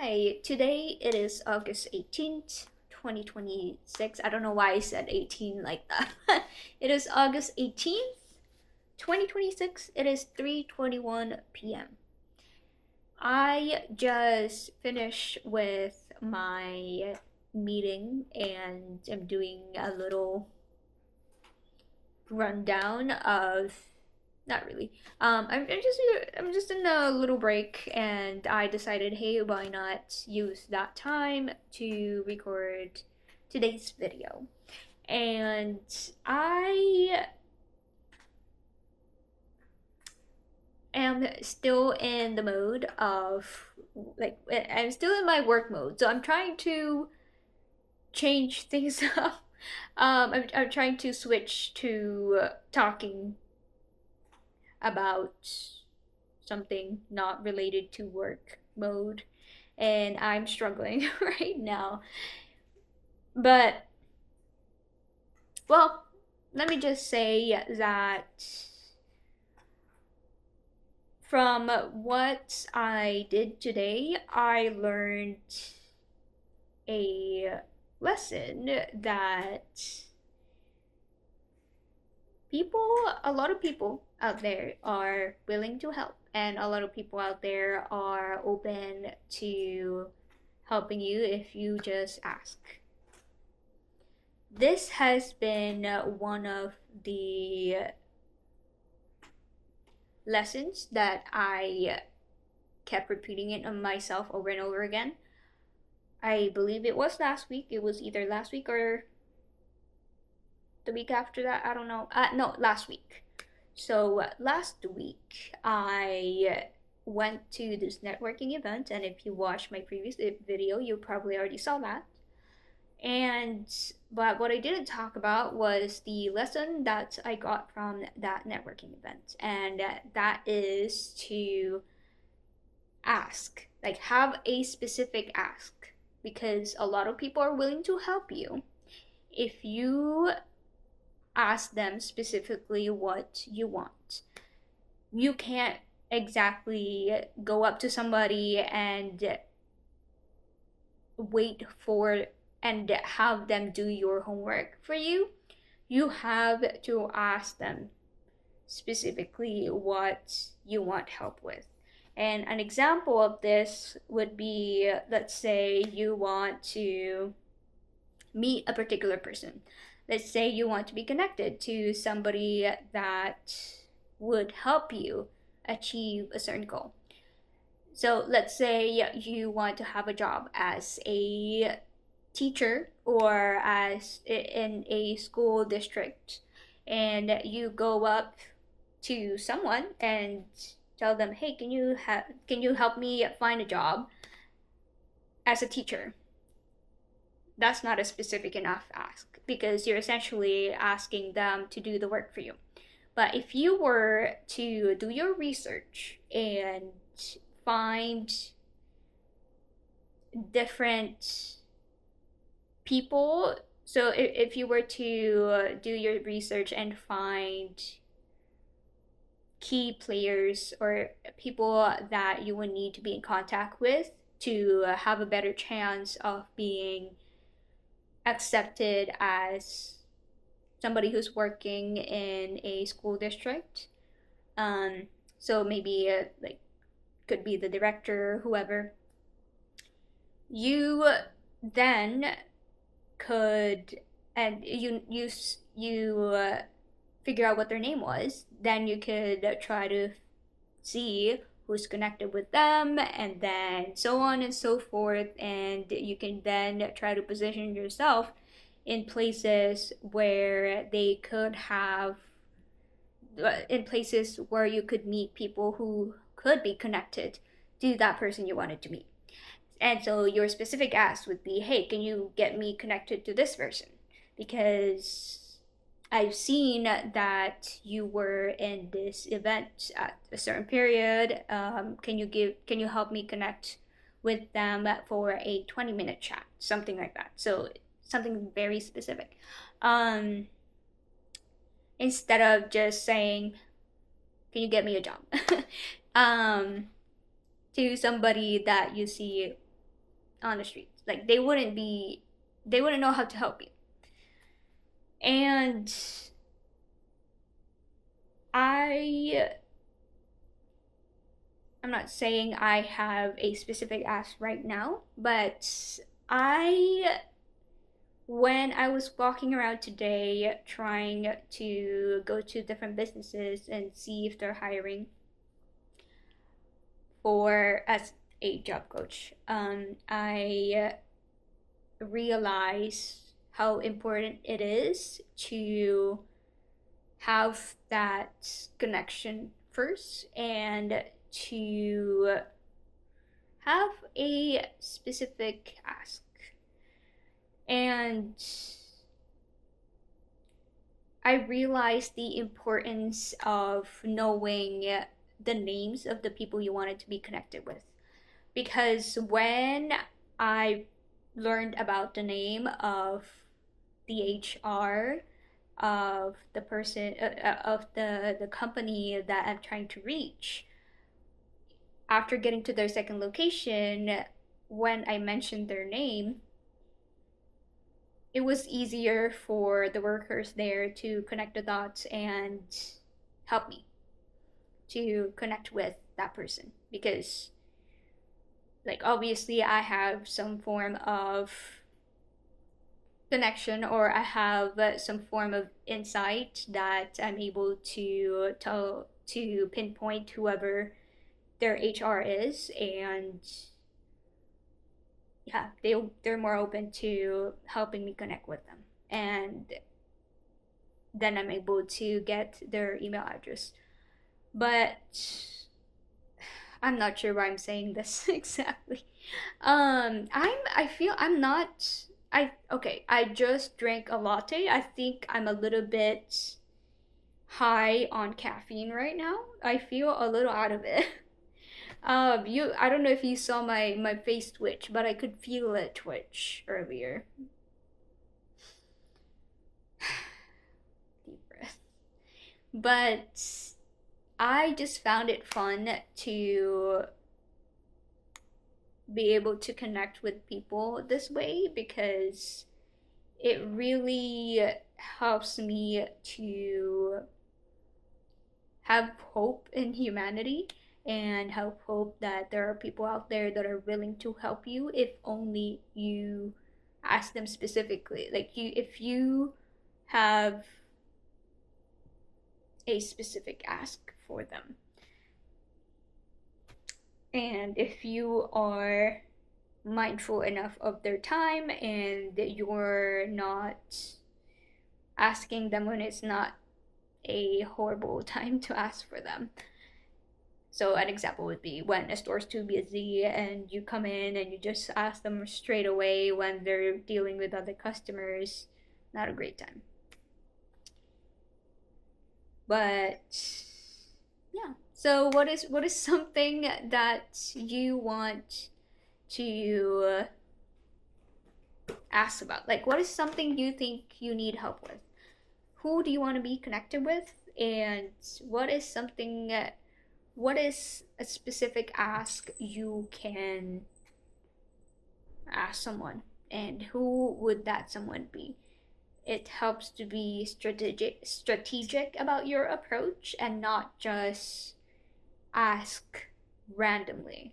Hi, today it is August 18th, 2026. I don't know why I said 18 like that. It is August 18th, 2026. It is 3:21 p.m. I just finished with my meeting and I'm doing a little rundown of not really. I'm just in a little break, and I decided, hey, why not use that time to record today's video? And I am still in the mode of I'm still in my work mode, so I'm trying to change things up. I'm trying to switch to talking about something not related to work mode, and I'm struggling right now. But, well, let me just say that from what I did today, I learned a lesson that a lot of people out there are willing to help, and a lot of people out there are open to helping you if you just ask. This has been one of the lessons that I kept repeating it on myself over and over again. I believe it was last week. It was either last week or the week after that. I don't know. No, last week. So last week I went to this networking event, and if you watched my previous video, you probably already saw that. And but what I didn't talk about was the lesson that I got from that networking event, and that is to ask, like have a specific ask, because a lot of people are willing to help you if you ask them specifically what you want. You can't exactly go up to somebody and wait for and have them do your homework for you. You have to ask them specifically what you want help with. And an example of this would be, let's say you want to meet a particular person. Let's say you want to be connected to somebody that would help you achieve a certain goal. So let's say you want to have a job as a teacher or as in a school district, and you go up to someone and tell them, hey, can you help me find a job as a teacher? That's not a specific enough ask, because you're essentially asking them to do the work for you. But if you were to do your research and find different people, so if you were to do your research and find key players or people that you would need to be in contact with to have a better chance of being accepted as somebody who's working in a school district. So maybe like could be the director, whoever. You then could, and you figure out what their name was. Then you could try to see who's connected with them, and then so on and so forth. And you can then try to position yourself in places where they could have, in places where you could meet people who could be connected to that person you wanted to meet. And so your specific ask would be, hey, can you get me connected to this person? Because I've seen that you were in this event at a certain period. Can you help me connect with them for a 20-minute chat? Something like that. So something very specific. Instead of just saying, can you get me a job? To somebody that you see on the streets. Like they wouldn't know how to help you. And I'm not saying I have a specific ask right now, but when I was walking around today trying to go to different businesses and see if they're hiring for as a job coach, I realized how important it is to have that connection first and to have a specific ask. And I realized the importance of knowing the names of the people you wanted to be connected with. Because when I learned about the name of the HR of the person of the company that I'm trying to reach, after getting to their second location, when I mentioned their name, it was easier for the workers there to connect the dots and help me to connect with that person, because like obviously I have some form of connection, or I have some form of insight that I'm able to tell to pinpoint whoever their HR is, and yeah, they're more open to helping me connect with them, and then I'm able to get their email address. But I'm not sure why I'm saying this exactly. I feel I'm not I okay, I just drank a latte. I think I'm a little bit high on caffeine right now. I feel a little out of it. I don't know if you saw my face twitch, but I could feel it twitch earlier. Deep breath. But I just found it fun to be able to connect with people this way, because it really helps me to have hope in humanity and have hope that there are people out there that are willing to help you if only you ask them specifically. Like if you have a specific ask for them, and if you are mindful enough of their time and you're not asking them when it's not a horrible time to ask for them. So an example would be when a store's too busy and you come in and you just ask them straight away when they're dealing with other customers. Not a great time. But yeah. So what is something that you want to ask about? Like, what is something you think you need help with? Who do you want to be connected with? And what is a specific ask you can ask someone? And who would that someone be? It helps to be strategic about your approach and not just ask randomly.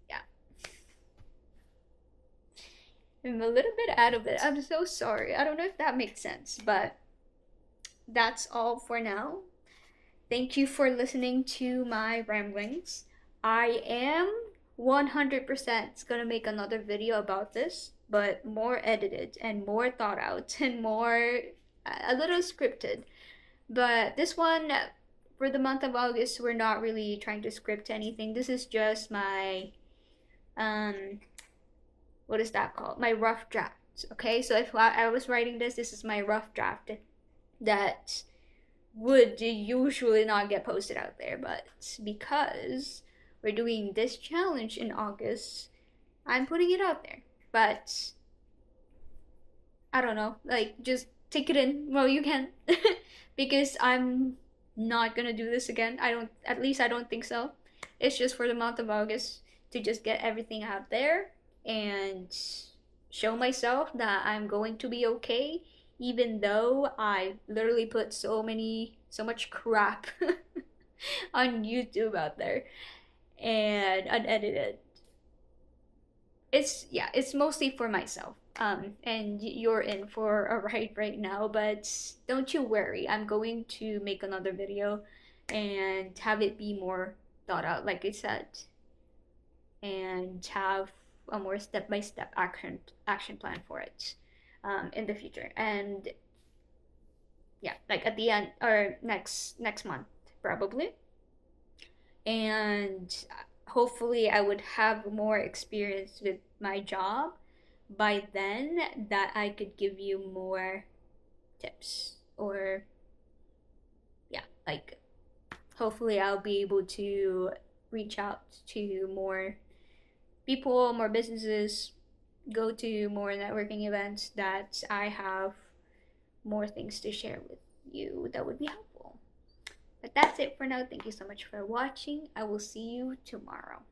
Yeah. I'm a little bit out of it. I'm so sorry. I don't know if that makes sense, but that's all for now. Thank you for listening to my ramblings. I am 100% gonna make another video about this, but more edited and more thought out and more a little scripted. But this one, for the month of August, we're not really trying to script anything. This is just my what is that called? My rough draft. Okay, so if I was writing this is my rough draft that would usually not get posted out there, but because we're doing this challenge in August, I'm putting it out there. But I don't know, like just take it in while you can, because I'm not gonna do this again. At least I don't think so. It's just for the month of August to just get everything out there and show myself that I'm going to be okay, even though I literally put so much crap on YouTube out there and unedited. It's mostly for myself. And you're in for a ride right now, but don't you worry. I'm going to make another video and have it be more thought out, like I said, and have a more step-by-step action plan for it in the future. And yeah, like at the end or next month probably. And hopefully I would have more experience with my job by then, that I could give you more tips, or yeah, like hopefully I'll be able to reach out to more people, more businesses, go to more networking events, that I have more things to share with you that would be helpful. But that's it for now. Thank you so much for watching. I will see you tomorrow.